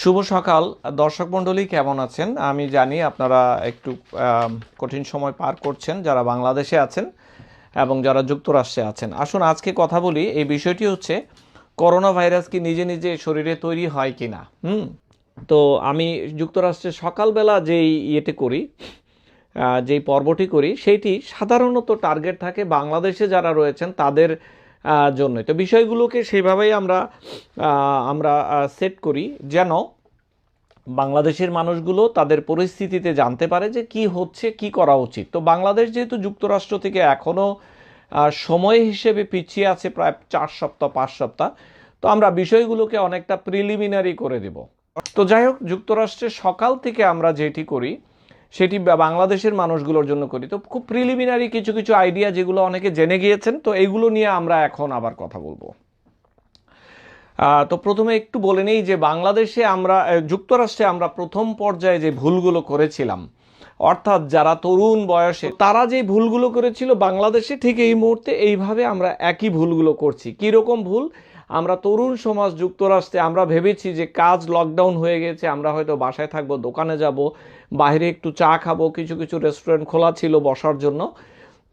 শুভ সকাল দর্শক মণ্ডলী, কেমন আছেন? আমি জানি আপনারা একটু কঠিন সময় পার করছেন, যারা বাংলাদেশে আছেন এবং যারা যুক্তরাষ্ট্রে আছেন। আসুন আজকে কথা বলি, এই বিষয়টি হচ্ছে করোনা ভাইরাস কি নিজে নিজে শরীরে তৈরি হয় কি না। তো আমি যুক্তরাষ্ট্রে সকালবেলা যেই ইয়েতে করি, যেই পর্বটি করি, সেইটি সাধারণত টার্গেট থাকে বাংলাদেশে যারা রয়েছেন তাদের জন্য। তো বিষয়গুলোকে সেইভাবেই আমরা আমরা সেট করি যেন বাংলাদেশের মানুষগুলো তাদের পরিস্থিতিতে জানতে পারে যে কি হচ্ছে, কি করা উচিত। তো বাংলাদেশ যেহেতু যুক্তরাষ্ট্র থেকে এখনও সময় হিসেবে পিছিয়ে আছে প্রায় 4 সপ্তাহ 5 সপ্তাহ, তো আমরা বিষয়গুলোকে অনেকটা প্রিলিমিনারি করে দেব। তো যাই হোক, যুক্তরাষ্ট্রের সকাল থেকে আমরা যেটি করি সেটি বাংলাদেশের মানুষগুলোর জন্য করি। তো খুব প্রিলিমিনারি কিছু কিছু আইডিয়া যেগুলো অনেকে জেনে গিয়েছেন, তো এইগুলো নিয়ে আমরা এখন আবার কথা বলবো। তো প্রথমে একটু বলে নেই যে বাংলাদেশে আমরা যুক্তরাষ্ট্রে আমরা প্রথম পর্যায়ে যে ভুলগুলো করেছিলাম, অর্থাৎ যারা তরুণ বয়সে তারা যে ভুলগুলো করেছিল, বাংলাদেশে ঠিক এই মুহূর্তে এইভাবে আমরা একই ভুলগুলো করছি। কীরকম ভুল? আমরা তরুণ সমাজ যুক্তরাষ্ট্রে আমরা ভেবেছি যে কাজ লকডাউন হয়ে গেছে, আমরা হয়তো বাসায় থাকবো, দোকানে যাব, বাইরে একটু চা খাবো, কিছু কিছু রেস্টুরেন্ট খোলা ছিল বসার জন্য।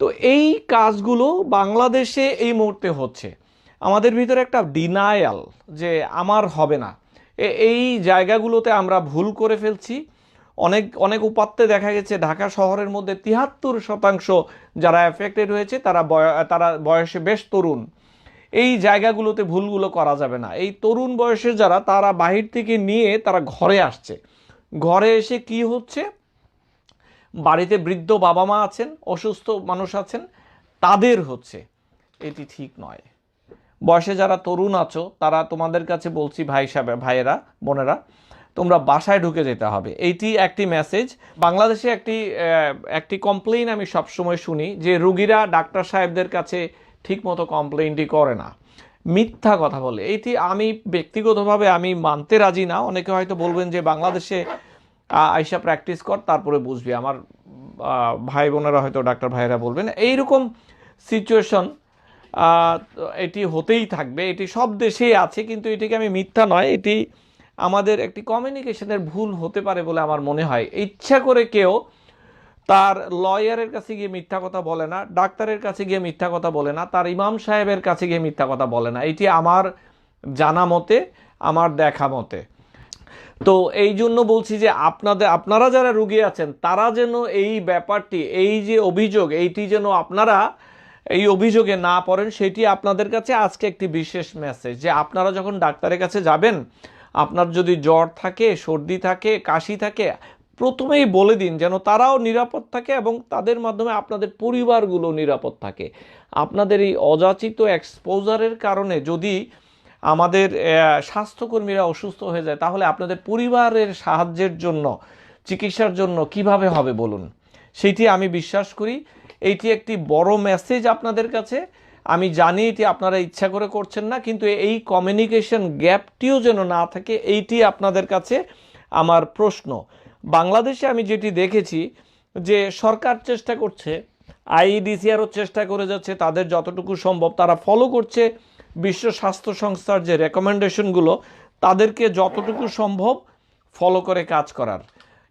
তো এই কাজগুলো বাংলাদেশে এই মুহূর্তে হচ্ছে। আমাদের ভিতরে একটা ডিনায়াল যে আমার হবে না, এই জায়গাগুলোতে আমরা ভুল করে ফেলছি। অনেক অনেক উপাত্তে দেখা গেছে ঢাকা শহরের মধ্যে 73% যারা এফেক্টেড হয়েছে তারা বয়সে বেশ তরুণ। এই জায়গাগুলোতে ভুলগুলো করা যাবে না। এই তরুণ বয়সের যারা, তারা বাহির থেকে নিয়ে তারা ঘরে আসছে। ঘরে এসে কি হচ্ছে, বাড়িতে বৃদ্ধ বাবা মা আছেন, অসুস্থ মানুষ আছেন, তাদের হচ্ছে। এটি ঠিক নয়। বয়সে যারা তরুণ আছো তারা, তোমাদের কাছে বলছি ভাই সাহেব, ভাইয়েরা, বোনেরা, তোমরা বাসায় ঢুকে যেতে হবে। এইটি একটি মেসেজ। বাংলাদেশে একটি কমপ্লেইন আমি সবসময় শুনি যে রুগীরা ডাক্তার সাহেবদের কাছে ঠিকমতো কমপ্লেইনটি করে না, মিথ্যা কথা বলে। এইটি আমি ব্যক্তিগতভাবে আমি মানতে রাজি না। অনেকে হয়তো বলবেন যে বাংলাদেশে আইসা প্র্যাকটিস কর, তারপরে বুঝবি। আমার ভাই বোনেরা হয়তো, ডাক্তার ভাইয়েরা বলবেন এইরকম সিচুয়েশন এটি হতেই থাকবে, এটি সব দেশেই আছে। কিন্তু এটিকে আমি মিথ্যা নয়, এটি আমাদের একটি কমিউনিকেশনের ভুল হতে পারে বলে আমার মনে হয়। ইচ্ছা করে কেউ তার লয়ারের কাছে গিয়ে মিথ্যা কথা বলে না, ডাক্তারের কাছে গিয়ে মিথ্যা কথা বলে না, তার ইমাম সাহেবের কাছে গিয়ে মিথ্যা কথা বলে না। এটি আমার জানা মতে, আমার দেখা মতে। তো এই জন্য বলছি যে আপনারা যারা রুগী আছেন তারা যেন এই ব্যাপারটি, এই যে অভিযোগ, এইটি যেন আপনারা এই অভিযোগে না পড়েন, সেটি আপনাদের কাছে আজকে একটি বিশেষ মেসেজ। যে আপনারা যখন ডাক্তারের কাছে যাবেন, আপনার যদি জ্বর থাকে, সর্দি থাকে, কাশি থাকে, প্রথমেই বলে দিন যেন তারাও নিরাপদ থাকে এবং তাদের মাধ্যমে আপনাদের পরিবারগুলো নিরাপদ থাকে। আপনাদের এই অযাচিত এক্সপোজারের কারণে যদি আমাদের স্বাস্থ্যকর্মীরা অসুস্থ হয়ে যায়, তাহলে আপনাদের পরিবারের সাহায্যের জন্য, চিকিৎসার জন্য কিভাবে হবে বলুন? সেইটি আমি বিশ্বাস করি। এইটি একটি বড় মেসেজ আপনাদের কাছে। আমি জানি এটি আপনারা ইচ্ছা করে করছেন না, কিন্তু এই কমিউনিকেশন গ্যাপটিও যেন না থাকে, এইটি আপনাদের কাছে আমার প্রশ্ন। বাংলাদেশে আমি যেটি দেখেছি যে সরকার চেষ্টা করছে, আইইডিসিআরও চেষ্টা করে যাচ্ছে, তাদের যতটুকু সম্ভব তারা ফলো করছে বিশ্ব স্বাস্থ্য সংস্থার যে রেকমেন্ডেশনগুলো, তাদেরকে যতটুকু সম্ভব ফলো করে কাজ করার।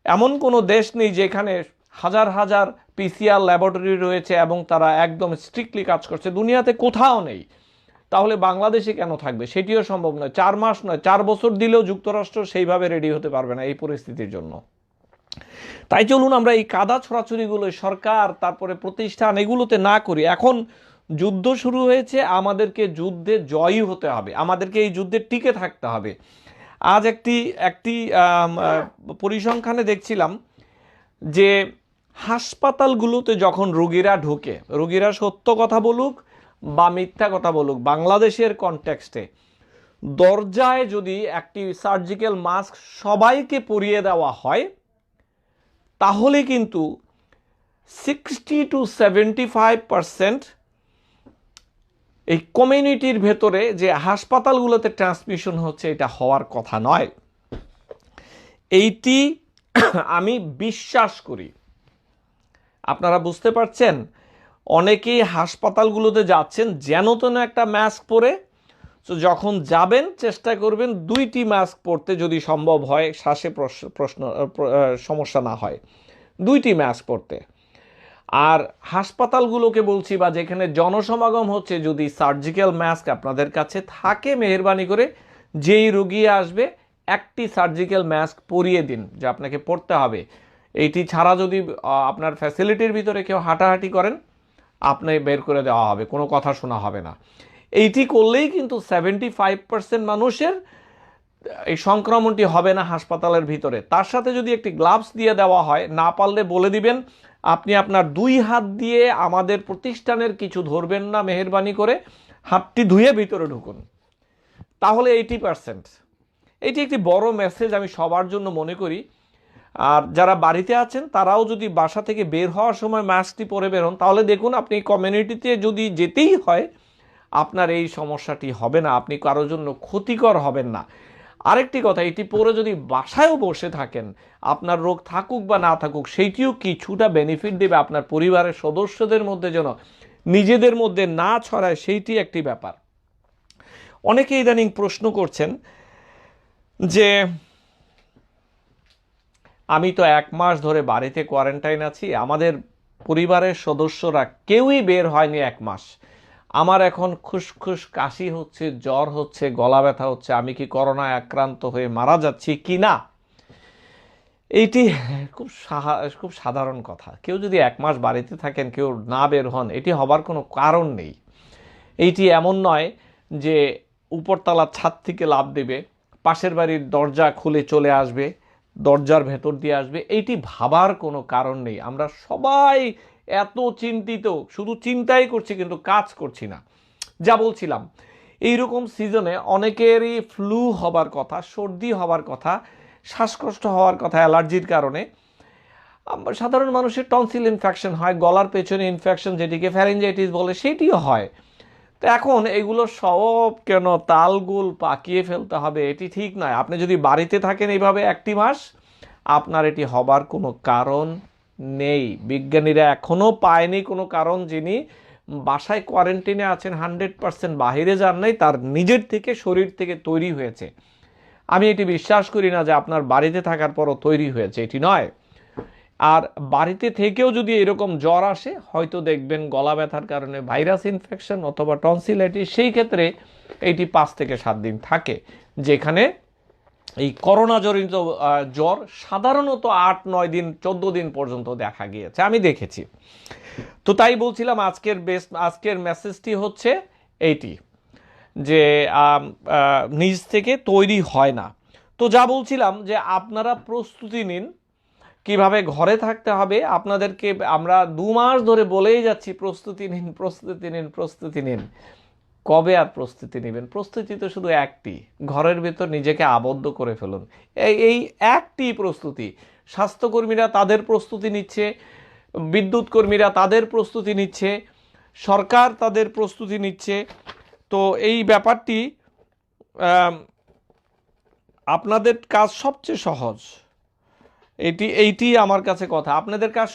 এমন কোনো দেশ নেই যেখানে হাজার হাজার পিসিআর ল্যাবরেটরি রয়েছে এবং তারা একদম স্ট্রিক্টলি কাজ করছে, দুনিয়াতে কোথাও নেই। তাহলে বাংলাদেশে কেন থাকবে? সেটিও সম্ভব নয়। 4 মাস নয়, 4 বছর দিলেও যুক্তরাষ্ট্র সেইভাবে রেডি হতে পারবে না এই পরিস্থিতির জন্য। তাই চলুন আমরা এই কাদা ছড়াছড়িগুলো সরকার, তারপরে প্রতিষ্ঠান, এগুলোতে না করি। এখন যুদ্ধ শুরু হয়েছে, আমাদেরকে যুদ্ধে জয়ী হতে হবে, আমাদেরকে এই যুদ্ধে টিকে থাকতে হবে। আজ একটি পরিসংখ্যানে দেখছিলাম যে হাসপাতালগুলোতে যখন রোগীরা ঢোকে, রোগীরা সত্য কথা বলুক বা মিথ্যা কথা বলুক, বাংলাদেশের কনটেক্সটে দরজায় যদি একটি সার্জিক্যাল মাস্ক সবাইকে পরিয়ে দেওয়া হয়, তাহলে কিন্তু 60 to 75% এই কমিউনিটির ভেতরে যে হাসপাতালগুলোতে ট্রান্সমিশন হচ্ছে, এটা হওয়ার কথা নয়। এইটি আমি বিশ্বাস করি। আপনারা বুঝতে পারছেন? অনেকেই হাসপাতালগুলোতে যাচ্ছেন যেন তেন একটা মাস্ক পরে, তো যখন যাবেন চেষ্টা করবেন 2টি মাস্ক পরতে, যদি সম্ভব হয়, শ্বাসে সমস্যা না হয়, 2টি মাস্ক পরতে। আর হাসপাতালগুলোকে বলছি বা যেখানে জনসমাগম হচ্ছে, যদি সার্জিক্যাল মাস্ক আপনাদের কাছে থাকে, মেহেরবানি করে যেই রুগী আসবে একটি সার্জিক্যাল মাস্ক পরিয়ে দিন, যে আপনাকে পরতে হবে। এইটি ছাড়া যদি আপনার ফ্যাসিলিটির ভিতরে কেউ হাঁটাহাঁটি করেন, আপনি বের করে দেওয়া হবে, কোনো কথা শোনা হবে না। এইটি করলেই কিন্তু 75% মানুষের এই সংক্রমণটি হবে না হাসপাতালের ভিতরে। তার সাথে যদি একটি গ্লাভস দিয়ে দেওয়া হয়, না পারলে বলে দিবেন আপনি আপনার 2 হাত দিয়ে আমাদের প্রতিষ্ঠানের কিছু ধরবেন না, মেহেরবানি করে হাতটি ধুয়ে ভিতরে ঢুকুন, তাহলে 80%। এটি একটি বড় মেসেজ আমি সবার জন্য মনে করি। আর যারা বাড়িতে আছেন তারাও যদি বাসা থেকে বের হওয়ার সময় মাস্কটি পরে বের হন, তাহলে দেখুন আপনি কমিউনিটিতে যদি যেতেই হয় আপনার এই সমস্যাটি হবে না, আপনি কারোর জন্য ক্ষতিকর হবেন না। আরেকটি কথা, এটি পরে যদি বাসায়ও বসে থাকেন, আপনার রোগ থাকুক বা না থাকুক, সেইটিও কিছুটা বেনিফিট দেবে আপনার পরিবারের সদস্যদের মধ্যে, যেন নিজেদের মধ্যে না ছড়ায়, সেইটি একটি ব্যাপার। অনেকে ইদানিং প্রশ্ন করছেন যে আমি তো 1 মাস ধরে বাড়িতে কোয়ারেন্টাইন আছি, আমাদের পরিবারের সদস্যরা কেউই বের হয়নি 1 মাস, আমার এখন খুসখুস কাশি হচ্ছে, জ্বর হচ্ছে, গলা ব্যথা হচ্ছে, আমি কি করোনায় আক্রান্ত হয়ে মারা যাচ্ছি কি না? এইটি খুব সাধারণ কথা। কেউ যদি 1 মাস বাড়িতে থাকেন, কেউ না বের হন, এটি হবার কোনো কারণ নেই। এইটি এমন নয় যে উপরতলার ছাদ থেকে লাফ দেবে, পাশের বাড়ির দরজা খুলে চলে আসবে, দরজার ভেতর দিয়ে আসবে, এইটি ভাবার কোনো কারণ নেই। আমরা সবাই এত চিন্তিত, শুধু চিন্তাই করছি কিন্তু কাজ করছি না। যা বলছিলাম, এইরকম সিজনে অনেকেরই ফ্লু হবার কথা, সর্দি হবার কথা, শ্বাসকষ্ট হওয়ার কথা অ্যালার্জির কারণে। সাধারণ মানুষের টনসিল ইনফেকশন হয়, গলার পেছনে ইনফেকশন, যেটিকে ফ্যারিঞ্জাইটিস বলে, সেটিও হয়। তো এখন এগুলো সব কেন তালগোল পাকিয়ে ফেলতে হবে? এটি ঠিক নয়। আপনি যদি বাড়িতে থাকেন এইভাবে 1টি মাস, আপনার এটি হবার কোনো কারণ নেই। বিজ্ঞানীরা এখনও পায়নি কোনো কারণ, যিনি বাসায় কোয়ারেন্টাইনে আছেন, 100% বাহিরে যান নাই, তার নিজের থেকে, শরীর থেকে তৈরি হয়েছে। আমি এটি বিশ্বাস করি না যে আপনার বাড়িতে থাকার পরও তৈরি হয়েছে, এটি নয়। আর বাড়িতে থেকেও যদি এরকম জ্বর আসে, হয়তো দেখবেন গলা ব্যথার কারণে ভাইরাস ইনফেকশন অথবা টনসিলাইটিস, সেই ক্ষেত্রে এইটি 5 থেকে 7 দিন থাকে, যেখানে এই করোনা জনিত জ্বর সাধারণত 8-9 দিন 14 দিন পর্যন্ত দেখা গিয়েছে, আমি দেখেছি। তো তাই বলছিলাম আজকের মেসেজটি হচ্ছে এইটি, যে নিজ থেকে তৈরি হয় না। তো যা বলছিলাম, যে আপনারা প্রস্তুতি নিন কিভাবে ঘরে থাকতে হবে। আপনাদেরকে আমরা 2 মাস ধরে বলেই যাচ্ছি প্রস্তুতি নিন, প্রস্তুতি নিন, প্রস্তুতি নিন। কবে আর প্রস্তুতি নেবেন? প্রস্তুতি তো শুধু একটি, ঘরের ভেতর নিজেকে আবদ্ধ করে ফেলুন, এই একটি প্রস্তুতি। স্বাস্থ্যকর্মীরা তাদের প্রস্তুতি নিচ্ছে, বিদ্যুৎ কর্মীরা তাদের প্রস্তুতি নিচ্ছে, সরকার তাদের প্রস্তুতি নিচ্ছে। তো এই ব্যাপারটি, আপনাদের কাজ সবচেয়ে সহজ, এইটি আমার কাছে কথা। আপনাদের কাজ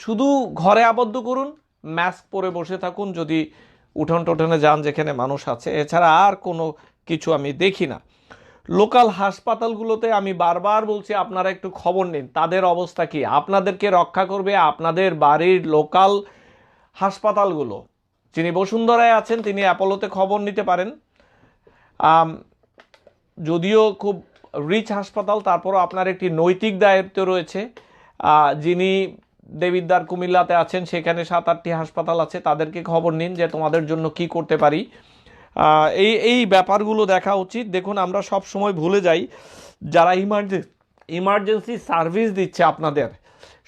শুধু ঘরে আবদ্ধ করুন, মাস্ক পরে বসে থাকুন, যদি উঠোন টোঠনে যান যেখানে মানুষ আছে, এছাড়া আর কোনো কিছু আমি দেখি না। লোকাল হাসপাতালগুলোতে আমি বারবার বলছি, আপনারা একটু খবর নিন তাদের অবস্থা কি। আপনাদেরকে রক্ষা করবে আপনাদের বাড়ির লোকাল হাসপাতালগুলো। যিনি বসুন্ধরায় আছেন তিনি অ্যাপোলোতে খবর নিতে পারেন, যদিও খুব রিচ হাসপাতাল, তারপরও আপনার একটি নৈতিক দায়িত্ব রয়েছে। যিনি দেবিদ্বার কুমিল্লাতে আছেন, সেখানে 7-8টি হাসপাতাল আছে, তাদেরকে খবর নিন যে তোমাদের জন্য কি করতে পারি। এই ব্যাপারগুলো দেখা উচিত। দেখুন, আমরা সব সময় ভুলে যাই, যারা ইমার্জেন্সি সার্ভিস দিচ্ছে আপনাদের,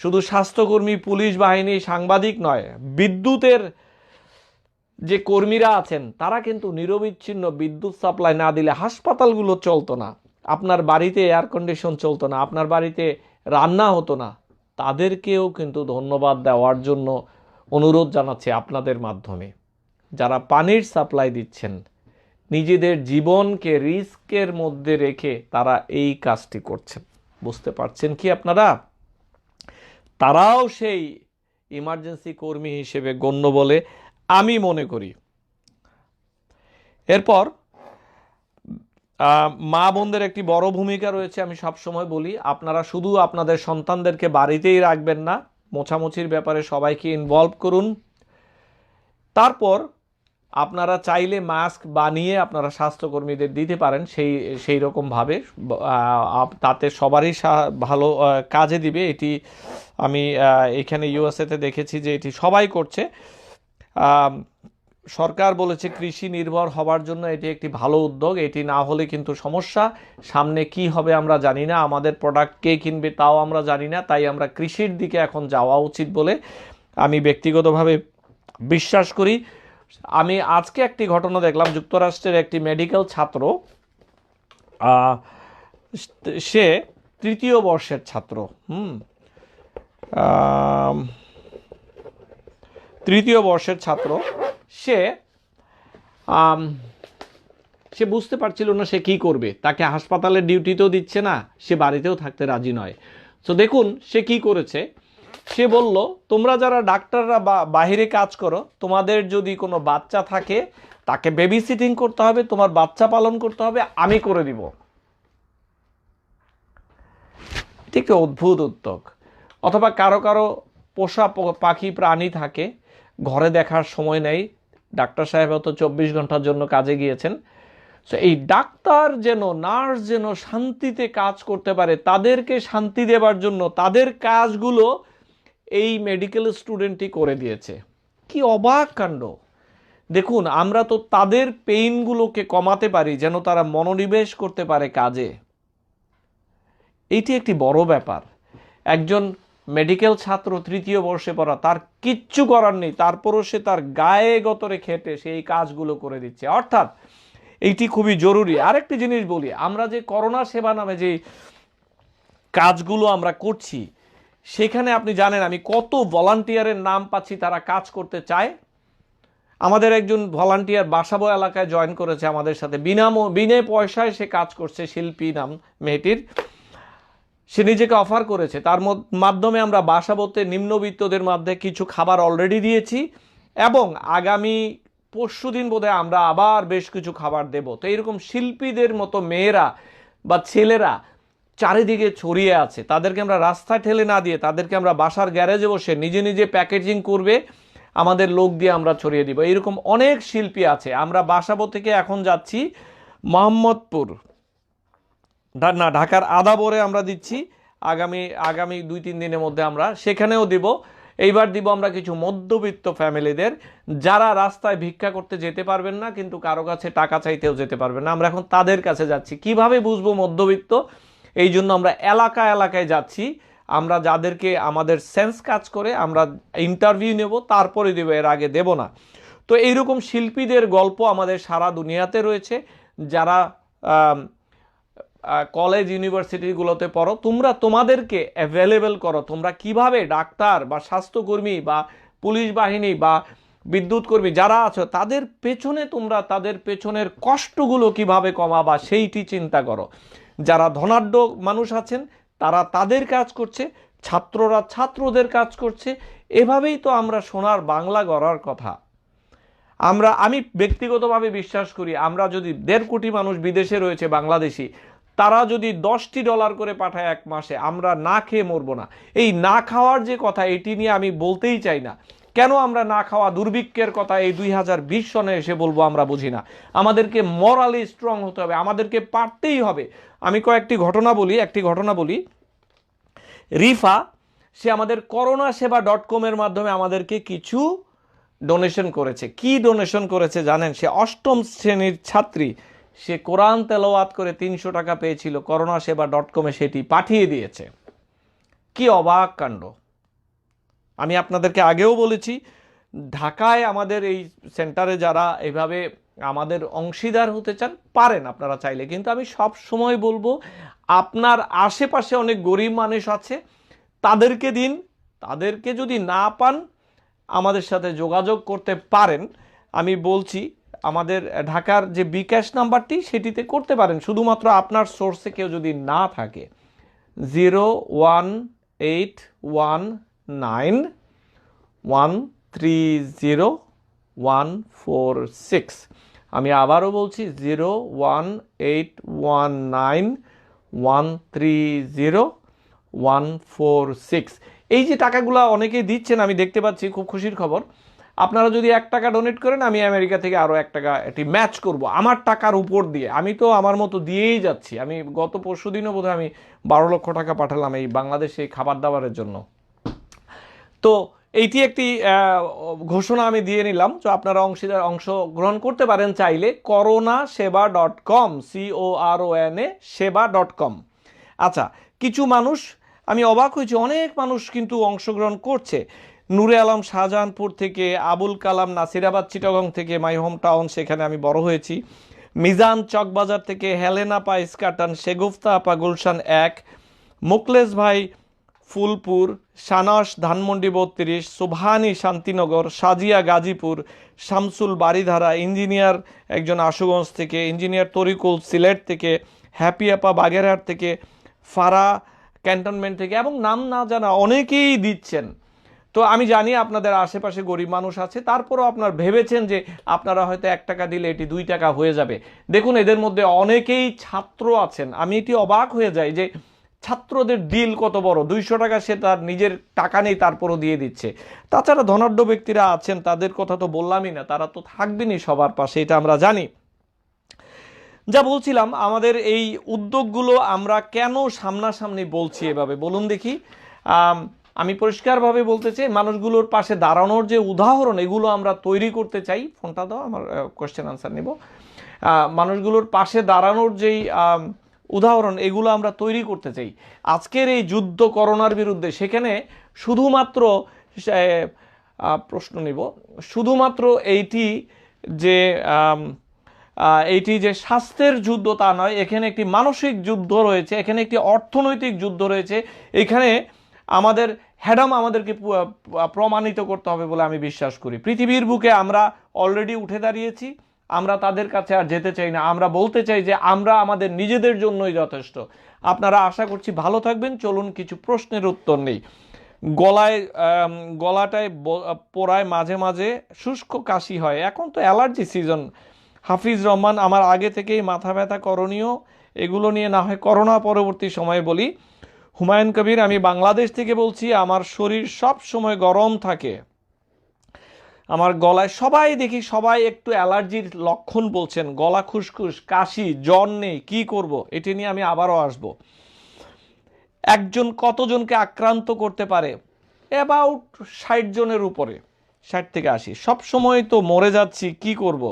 শুধু স্বাস্থ্যকর্মী, পুলিশ বাহিনী, সাংবাদিক নয়, বিদ্যুতের যে কর্মীরা আছেন, তারা কিন্তু নিরবিচ্ছিন্ন বিদ্যুৎ সাপ্লাই না দিলে হাসপাতালগুলো চলতো না, আপনার বাড়িতে এয়ার কন্ডিশন চলতো না, আপনার বাড়িতে রান্না হতো না। তাদেরকেও কিন্তু ধন্যবাদ দেওয়ার জন্য অনুরোধ জানাচ্ছি আপনাদের মাধ্যমে। যারা পানির সাপ্লাই দিচ্ছেন, নিজেদের জীবনকে রিস্কের মধ্যে রেখে তারা এই কাজটি করছেন, বুঝতে পারছেন কি আপনারা? তারাও সেই ইমার্জেন্সি কর্মী হিসেবে গণ্য বলে আমি মনে করি। এরপর মা বোনদের একটি বড় ভূমিকা রয়েছে। আমি সব সময় বলি, আপনারা শুধু আপনাদের সন্তানদেরকে বাড়িতেই রাখবেন না, মোছামুছির ব্যাপারে সবাইকে ইনভলভ করুন। তারপর আপনারা চাইলে মাস্ক বানিয়ে আপনারা স্বাস্থ্যকর্মীদের দিতে পারেন, সেই রকমভাবে তাতে সবারই ভালো কাজে দিবে। এটি আমি এখানে ইউএসএতে দেখেছি যে এটি সবাই করছে। সরকার বলেছে কৃষি নির্ভর হবার জন্য এটি একটি ভালো উদ্যোগ। এটি না হলে কিন্তু সমস্যা। সামনে কি হবে আমরা জানি না, আমাদের প্রোডাক্ট কে কিনবে তাও আমরা জানি না। তাই আমরা কৃষির দিকে এখন যাওয়া উচিত বলে আমি ব্যক্তিগতভাবে বিশ্বাস করি। আমি আজকে একটি ঘটনা দেখলাম, যুক্তরাষ্ট্রের একটি মেডিকেল ছাত্র, সে তৃতীয় বর্ষের ছাত্র, তৃতীয় বর্ষের ছাত্র, সে বুঝতে পারছিল না সে কি করবে। তাকে হাসপাতালের ডিউটিতেও দিচ্ছে না, সে বাড়িতেও থাকতে রাজি নয়। তো দেখুন সে কি করেছে। সে বলল, তোমরা যারা ডাক্তাররা বাহিরে কাজ করো, তোমাদের যদি কোনো বাচ্চা থাকে তাকে বেবি সিটিং করতে হবে, তোমার বাচ্চা পালন করতে হবে, আমি করে দিব। ঠিক অদ্ভুত উদ্যোগ। অথবা কারো কারো পোষা পাখি প্রাণী থাকে, ঘরে দেখার সময় নেই, ডাক্তার সাহেব হয়তো 24 ঘন্টার জন্য কাজে গিয়েছেন। সো এই ডাক্তার যেন, নার্স যেন শান্তিতে কাজ করতে পারে, তাদেরকে শান্তি দেবার জন্য তাদের কাজগুলো এই মেডিকেল স্টুডেন্টই করে দিয়েছে। কি অবাক কাণ্ড! দেখুন, আমরা তো তাদের পেইনগুলোকে কমাতে পারি যেন তারা মনোনিবেশ করতে পারে কাজে। এইটি একটি বড় ব্যাপার। একজন মেডিকেল ছাত্র তৃতীয় বর্ষে পড়া, তার কিচ্ছু করার নেই, তারপরও সে তার গায়ে গতরে খেটে সেই কাজগুলো করে দিচ্ছে। অর্থাৎ এইটি খুবই জরুরি। আরেকটি জিনিস বলি, আমরা যে করোনা সেবা নামে যে কাজগুলো আমরা করছি, সেখানে আপনি জানেন আমি কত ভলান্টিয়ারের নাম পাচ্ছি তারা কাজ করতে চায়। আমাদের একজন ভলান্টিয়ার বাসাবো এলাকায় জয়েন করেছে আমাদের সাথে, বিনা পয়সায় সে কাজ করছে। শিল্পী নাম মেয়েটির, সে নিজেকে অফার করেছে। তার মাধ্যমে আমরা বাসাবোতে নিম্নবিত্তদের মধ্যে কিছু খাবার অলরেডি দিয়েছি এবং আগামী পরশুদিন বোধহয় আমরা আবার বেশ কিছু খাবার দেব। তো এরকম শিল্পীদের মতো মেয়েরা বা ছেলেরা চারিদিকে ছড়িয়ে আছে। তাদেরকে আমরা রাস্তায় ঠেলে না দিয়ে তাদেরকে আমরা বাসার গ্যারেজে বসে নিজে নিজে প্যাকেজিং করবে, আমাদের লোক দিয়ে আমরা ছড়িয়ে দিব। এরকম অনেক শিল্পী আছে। আমরা বাসাবো থেকে এখন যাচ্ছি মোহাম্মদপুর, না ঢাকার আদাবরে আমরা দিচ্ছি। আগামী 2-3 দিনের মধ্যে আমরা সেখানেও দিব। এইবার দিব আমরা কিছু মধ্যবিত্ত ফ্যামিলিদের, যারা রাস্তায় ভিক্ষা করতে যেতে পারবেন না, কিন্তু কারো কাছে টাকা চাইতেও যেতে পারবেন না। আমরা এখন তাদের কাছে যাচ্ছি। কিভাবে বুঝবো মধ্যবিত্ত? এই জন্য আমরা এলাকায় যাচ্ছি। আমরা যাদেরকে আমাদের সেন্স কাজ করে আমরা ইন্টারভিউ নেব, তারপরে দেব, এর আগে দেব না। তো এইরকম শিল্পীদের গল্প আমাদের সারা দুনিয়াতে রয়েছে। যারা কলেজ ইউনিভার্সিটিগুলোতে পড়ো, তোমরা তোমাদেরকে অ্যাভেলেবেল করো। তোমরা কিভাবে ডাক্তার বা স্বাস্থ্যকর্মী বা পুলিশ বাহিনী বা বিদ্যুৎ কর্মী যারা আছো, তাদের পেছনে তোমরা তাদের পেছনের কষ্টগুলো কিভাবে কমাবা সেইটি চিন্তা করো। যারা ধনাঢ্য মানুষ আছেন তারা তাদের কাজ করছে, ছাত্ররা ছাত্রদের কাজ করছে। এভাবেই তো আমরা সোনার বাংলা গড়ার কথা। আমি ব্যক্তিগতভাবে বিশ্বাস করি, আমরা যদি 1.5 কোটি মানুষ বিদেশে রয়েছে বাংলাদেশি, তারা যদি $10 করে পাঠায় এক মাসে, আমরা না খেয়ে মরবো না। এই না খাওয়ার যে কথা, এটি নিয়ে আমি বলতেই চাই না। কেন আমরা না খাওয়া দুর্ভিক্ষের কথা এই 2020 সনে এসে বলবো আমরা বুঝি না। আমাদেরকে মরালি স্ট্রং হতে হবে, আমাদেরকে পারতেই হবে। আমি একটি ঘটনা বলি। রিফা, সে আমাদের করোনাসেবা.com এর মাধ্যমে আমাদেরকে কিছু ডোনেশন করেছে। কি ডোনেশন করেছে জানেন? সে 8ম শ্রেণীর ছাত্রী, সে কোরআন তেলাওয়াত করে 300 টাকা পেয়েছিল, করোনাসেবা.com এ সেটি পাঠিয়ে দিয়েছে। কি অবাক কাণ্ড! আমি আপনাদেরকে আগেও বলেছি, ঢাকায় আমাদের এই সেন্টারে যারা এভাবে আমাদের অংশীদার হতে চান পারেন আপনারা চাইলে, কিন্তু আমি সব সময় বলবো আপনার আশেপাশে অনেক গরিব মানুষ আছে, তাদেরকে দিন। তাদেরকে যদি না পান আমাদের সাথে যোগাযোগ করতে পারেন। আমি বলছি আমাদের ঢাকার যে বিকাশ নাম্বারটি সেটিতে করতে পারেন, শুধুমাত্র আপনার সোর্সে কেউ যদি না থাকে। 01819130146। আমি আবারও বলছি 01819130146। এই যে টাকাগুলো অনেকেই দিচ্ছেন আমি দেখতে পাচ্ছি, খুব খুশির খবর। আপনারা যদি 1 টাকা ডোনেট করেন, আমি আমেরিকা থেকে আরও 1 টাকা এটি ম্যাচ করব আমার টাকার উপর দিয়ে। আমি তো আমার মতো দিয়েই যাচ্ছি। আমি গত পরশুদিনও বোধহয় আমি 12 লক্ষ টাকা পাঠালাম এই বাংলাদেশে খাবার দাবারের জন্য। তো এইটি একটি ঘোষণা আমি দিয়ে নিলাম। তো আপনারা অংশগ্রহণ করতে পারেন চাইলে coronaseva.com, CORONA seva.com। আচ্ছা, কিছু মানুষ, আমি অবাক হয়েছি, অনেক মানুষ কিন্তু অংশগ্রহণ করছে। নূরে আলম শাহজাহানপুর থেকে, আবুল কালাম নাসিরাবাদ চিটাগং থেকে, মাই হোম টাউন, সেখানে আমি বড় হয়েছি। মিজান চকবাজার থেকে, হেলেনা পা ইস্কাটান, শেগুফতা আপা গুলশান 1, মুকলেশ ভাই ফুলপুর, সানাস ধানমন্ডি 32, সুবহানি শান্তিনগর, সাজিয়া গাজীপুর, শামসুল বাড়িধারা, ইঞ্জিনিয়ার একজন আশুগঞ্জ থেকে, ইঞ্জিনিয়ার তরিকুল সিলেট থেকে, হ্যাপি আপা বাগেরহাট থেকে, ফারা ক্যান্টনমেন্ট থেকে, এবং নাম না জানা অনেকেই দিচ্ছেন। তো আমি জানি আপনাদের আশেপাশে গরিব মানুষ আছে, তারপরও আপনারা ভেবেছেন যে আপনারা হয়তো 1 টাকা দিলে এটি 2 টাকা হয়ে যাবে। দেখুন, এদের মধ্যে অনেকেই ছাত্র আছেন। আমি এটি অবাক হয়ে যাই যে ছাত্রদের ডিল কত বড়। 200 টাকা সে তার নিজের টাকা নেই, তারপরও দিয়ে দিচ্ছে। তাছাড়া ধনাঢ্য ব্যক্তিরা আছেন, তাদের কথা তো বললামই না, তারা তো থাকবেনই সবার পাশে, এটা আমরা জানি। যা বলছিলাম, আমাদের এই উদ্যোগগুলো আমরা কেন সামনাসামনি বলছি এভাবে, বলুন দেখি। আমি পরিষ্কারভাবে বলতে চাই, মানুষগুলোর পাশে দাঁড়ানোর যে উদাহরণ, এগুলো আমরা তৈরি করতে চাই। ফোনটা দাও, আমার কোয়েশ্চেন আনসার নেব। মানুষগুলোর পাশে দাঁড়ানোর যেই উদাহরণ, এগুলো আমরা তৈরি করতে চাই। আজকের এই যুদ্ধ করোনার বিরুদ্ধে, সেখানে শুধুমাত্র প্রশ্ন নিব, শুধুমাত্র এইটি যে স্বাস্থ্যের যুদ্ধ তা নয়, এখানে একটি মানসিক যুদ্ধ রয়েছে, এখানে একটি অর্থনৈতিক যুদ্ধ রয়েছে। এখানে আমাদের হ্যাডাম আমাদেরকে প্রমাণিত করতে হবে বলে আমি বিশ্বাস করি। পৃথিবীর বুকে আমরা অলরেডি উঠে দাঁড়িয়েছি, আমরা তাদের কাছে আর যেতে চাই না। আমরা বলতে চাই যে আমরা আমাদের নিজেদের জন্যই যথেষ্ট। আপনারা আশা করছি ভালো থাকবেন। চলুন কিছু প্রশ্নের উত্তর নেই। গলাটায় পোড়ায়, মাঝে মাঝে শুষ্ক কাশি হয়, এখন তো অ্যালার্জি সিজন। হাফিজ রহমান, আমার আগে থেকেই মাথা ব্যথা, করণীয় এগুলো নিয়ে না হয় করোনা পরবর্তী সময়ে বলি। হুমায়ুন কবির, আমি বাংলাদেশ থেকে বলছি, আমার শরীর সব সময় গরম থাকে, আমার গলায় সবাই একটু অ্যালার্জির লক্ষণ বলছেন, গলা খুসখুস, কাশি, জ্বর নেই, কি করব? এটি নিয়ে আমি আবারও আসব। একজন কতজনকে আক্রান্ত করতে পারে? অ্যাবাউট 60 জনের উপরে, 60 থেকে 80। সব সময় তো মরে যাচ্ছি, কি করব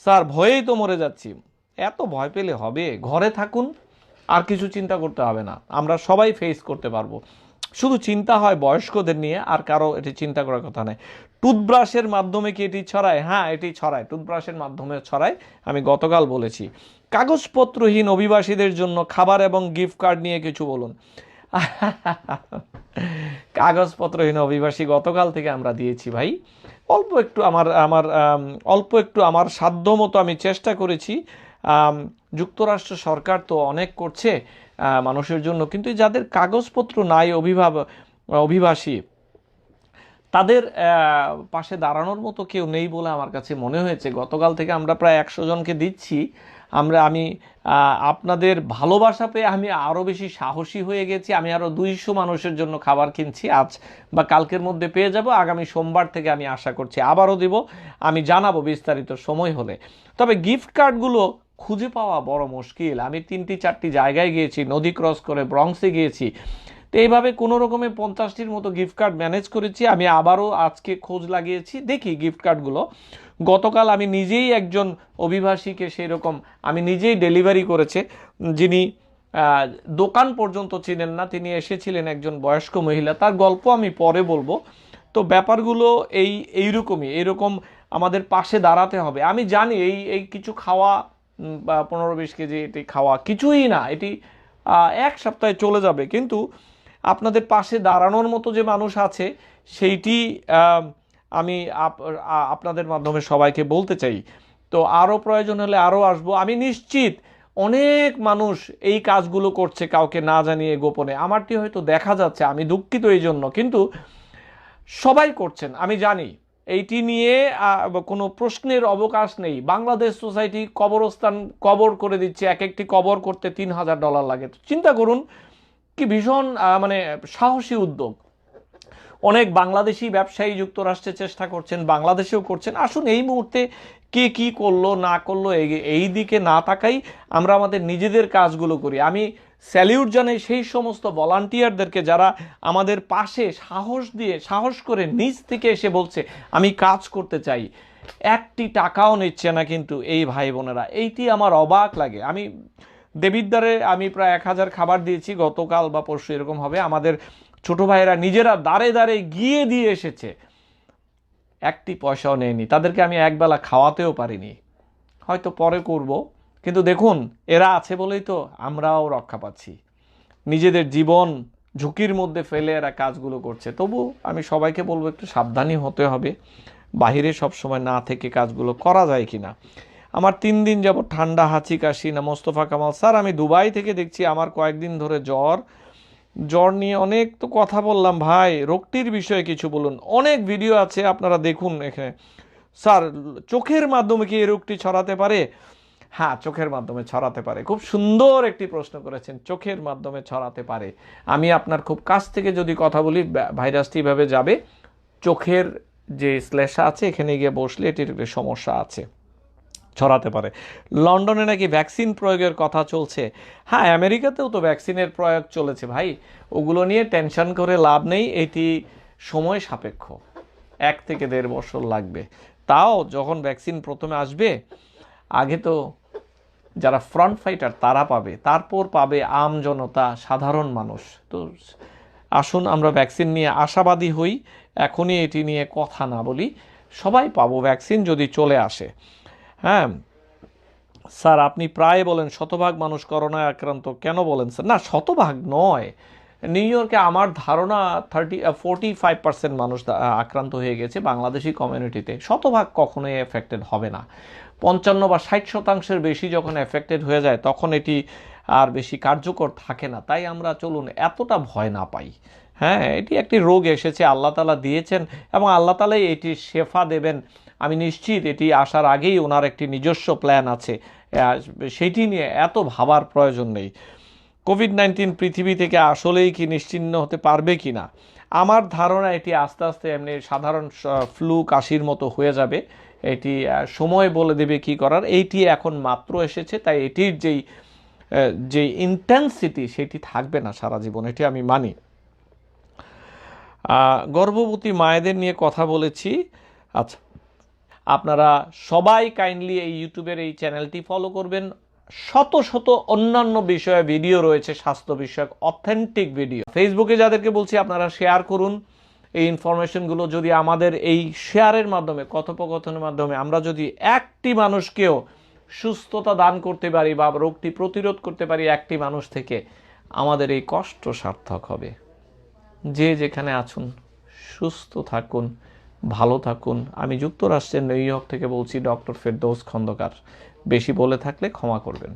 স্যার? ভয়েই তো মরে যাচ্ছি। এত ভয় পেলে হবে? ঘরে থাকুন, আর কিছু চিন্তা করতে হবে না, আমরা সবাই ফেস করতে পারবো। শুধু চিন্তা হয় বয়স্কদের নিয়ে, আর কারো এটি চিন্তা করার কথা নয়। টুথব্রাশের মাধ্যমে কি এটি ছড়ায়? হ্যাঁ, এটি ছড়ায়, টুথব্রাশের মাধ্যমে ছড়ায়, আমি গতকাল বলেছি। কাগজপত্রহীন অভিবাসীদের জন্য খাবার এবং গিফট কার্ড নিয়ে কিছু বলুন। কাগজপত্রহীন অভিবাসী গতকাল থেকে আমরা দিয়েছি ভাই। অল্প একটু আমার সাধ্য মতো আমি চেষ্টা করেছি। যুক্তরাষ্ট্র সরকার তো অনেক করছে মানুষের জন্য, কিন্তু যাদের কাগজপত্র নাই, অভিবাসী, তাদের পাশে দাঁড়ানোর মতো কেউ নেই বলে আমার কাছে মনে হয়েছে। গতকাল থেকে আমরা প্রায় 100 জনকে দিচ্ছি। আমি আপনাদের ভালোবাসা পেয়ে আমি আরও বেশি সাহসী হয়ে গেছি। আমি আরও 200 মানুষের জন্য খাবার কিনছি, আজ বা কালকের মধ্যে পেয়ে যাব। আগামী সোমবার থেকে আমি আশা করছি আবারও দিব, আমি জানাবো বিস্তারিত সময় হলে। তবে গিফট কার্ডগুলো খুঁজে পাওয়া বড় মুশকিল। আমি 3-4টি জায়গায় গিয়েছি, নদী ক্রস করে ব্রঙ্কসে গিয়েছি, তো এইভাবে কোনো রকমে 50টির মতো গিফট কার্ড ম্যানেজ করেছি। আমি আবারও আজকে খোঁজ লাগিয়েছি, দেখি গিফট কার্ডগুলো। গতকাল আমি নিজেই একজন অভিবাসীকে সেই রকম আমি নিজেই ডেলিভারি করেছে, যিনি দোকান পর্যন্ত চিনেন না, তিনি এসেছিলেন, একজন বয়স্ক মহিলা, তার গল্প আমি পরে বলবো। তো ব্যাপারগুলো এইরকম আমাদের পাশে দাঁড়াতে হবে। আমি জানি এই কিছু খাওয়া বা 15-20 কেজি এটি খাওয়া কিছুই না, এটি 1 সপ্তাহে চলে যাবে, কিন্তু আপনাদের পাশে দাঁড়ানোর মতো যে মানুষ আছে, সেইটি আমি আপনাদের মাধ্যমে সবাইকে বলতে চাই। তো আরও প্রয়োজন হলে আরও আসবো। আমি নিশ্চিত অনেক মানুষ এই কাজগুলো করছে কাউকে না জানিয়ে, গোপনে। আমারটি হয়তো দেখা যাচ্ছে, আমি দুঃখিত এই জন্য, কিন্তু সবাই করছেন, আমি জানি। এইটি নিয়ে কোনো প্রশ্নের অবকাশ নেই। বাংলাদেশ সোসাইটি কবরস্থান কবর করে দিচ্ছে, এক একটি কবর করতে $3000 লাগে। চিন্তা করুন কি ভীষণ মানে সাহসী উদ্যোগ। অনেক বাংলাদেশি ব্যবসায়ী যুক্তরাষ্ট্রে চেষ্টা করছেন, বাংলাদেশেও করছেন। আসুন এই মুহূর্তে কে কি করলো না করলো এই দিকে না তাকাই, আমরা আমাদের নিজেদের কাজগুলো করি। আমি স্যালিউট জানাই সেই সমস্ত ভলান্টিয়ারদেরকে যারা আমাদের পাশে সাহস করে নিজ থেকে এসে বলছে আমি কাজ করতে চাই। একটি টাকাও নিচ্ছে না কিন্তু এই ভাই বোনেরা, এইটি আমার অবাক লাগে। আমি দেবিদ্বারে আমি প্রায় 1000 খাবার দিয়েছি, গতকাল বা পরশু এরকম হবে। আমাদের ছোট ভাইয়েরা নিজেরা দাঁড়ে দাঁড়ে গিয়ে দিয়ে এসেছে, একটি পয়সাও নেয়নি। তাদেরকে আমি একবেলা খাওয়াতেও পারিনি, হয়তো পরে করব। কিন্তু দেখুন এরা আছে বলেই তো আমরাও রক্ষা পাচ্ছি। নিজেদের জীবন ঝুঁকির মধ্যে ফেলে এরা কাজগুলো করছে। তবু আমি সবাইকে বলবো একটু সাবধানী হতে হবে, বাহিরে সবসময় না থেকে কাজগুলো করা যায় কিনা। আমার 3 দিন যাবত ঠান্ডা, হাঁচি, কাশি। না মোস্তফা কামাল স্যার, আমি দুবাই থেকে দেখছি আমার কয়েকদিন ধরে জ্বর নিয়ে অনেক তো কথা বললাম ভাই, রোগটির বিষয়ে কিছু বলুন। অনেক ভিডিও আছে আপনারা দেখুন এখানে। স্যার চোখের মাধ্যমে কি এই রোগটি ছড়াতে পারে? হ্যাঁ, চোখের মাধ্যমে ছড়াতে পারে। খুব সুন্দর একটি প্রশ্ন করেছেন, চোখের মাধ্যমে ছড়াতে পারে। আমি আপনার খুব কাছ থেকে যদি কথা বলি, ভাইরাসটি এভাবে যাবে, চোখের যে শ্লেষা আছে এখানে গিয়ে বসলে এটির সমস্যা আছে, ছড়াতে পারে। লন্ডনে নাকি ভ্যাকসিন প্রয়োগের কথা চলছে। হ্যাঁ, আমেরিকাতেও তো ভ্যাকসিনের প্রয়োগ চলেছে ভাই, ওগুলো নিয়ে টেনশন করে লাভ নেই। এটি সময় সাপেক্ষ, 1 থেকে 1.5 বছর লাগবে। তাও যখন ভ্যাকসিন প্রথমে আসবে, আগে তো যারা ফ্রন্ট ফাইটার তারা পাবে, তারপর পাবে আম জনতা, সাধারণ মানুষ। তো আসুন আমরা ভ্যাকসিন নিয়ে আশাবাদী হই, এখনই এটি নিয়ে কথা না বলি। সবাই পাবো ভ্যাকসিন যদি চলে আসে। হ্যাঁ স্যার, আপনি প্রায় বলেন শতভাগ মানুষ করোনায় আক্রান্ত, কেন বলেন স্যার? না, শতভাগ নয়। নিউ ইয়র্কে আমার ধারণা 45% মানুষ আক্রান্ত হয়ে গেছে বাংলাদেশি কমিউনিটিতে। শতভাগ কখনোই এফেক্টেড হবে না। 55 বা 60% বেশি যখন এফেক্টেড হয়ে যায় তখন এটি আর বেশি কার্যকর থাকে না। তাই আমরা চলুন এতটা ভয় না পাই। হ্যাঁ, এটি একটি রোগ এসেছে, আল্লাহ তাআলা দিয়েছেন এবং আল্লাহ তাআলাই এটি শেফা দেবেন। আমি নিশ্চিত এটি আসার আগেই ওনার একটি নিজস্ব প্ল্যান আছে, সেটি নিয়ে এত ভাবার প্রয়োজন নেই। কোভিড-19 পৃথিবী থেকে আসলেই কি নিশ্চিহ্ন হতে পারবে কি না? আমার ধারণা এটি আস্তে আস্তে এমনি সাধারণ ফ্লু কাশির মতো হয়ে যাবে। এটি সময় বলে দেবে কি করার। এইটি এখন মাত্র এসেছে, তাই এটির যে ইন্টেন্সিটি সেটি থাকবে না সারা জীবন, এটি আমি মানি। গর্ভবতী মায়েদের নিয়ে কথা বলেছি। আচ্ছা, আপনারা সবাই কাইন্ডলি এই ইউটিউবের এই চ্যানেলটি ফলো করবেন। শত শত অন্যান্য বিষয়ে ভিডিও রয়েছে, স্বাস্থ্য বিষয়ক অথেন্টিক ভিডিও। ফেসবুকে যাদেরকে বলছি আপনারা শেয়ার করুন এই ইনফরমেশনগুলো। যদি আমাদের এই শেয়ারের মাধ্যমে, কথোপকথনের মাধ্যমে আমরা যদি একটি মানুষকেও সুস্থতা দান করতে পারি বা রোগটি প্রতিরোধ করতে পারি একটি মানুষ থেকে, আমাদের এই কষ্ট সার্থক হবে। যে যেখানে আছেন সুস্থ থাকুন, ভালো থাকুন। আমি যুক্তরাষ্ট্রের নিউ ইয়র্ক থেকে বলছি, ডক্টর ফেরদৌস খন্দকার। বেশি বলে থাকলে ক্ষমা করবেন।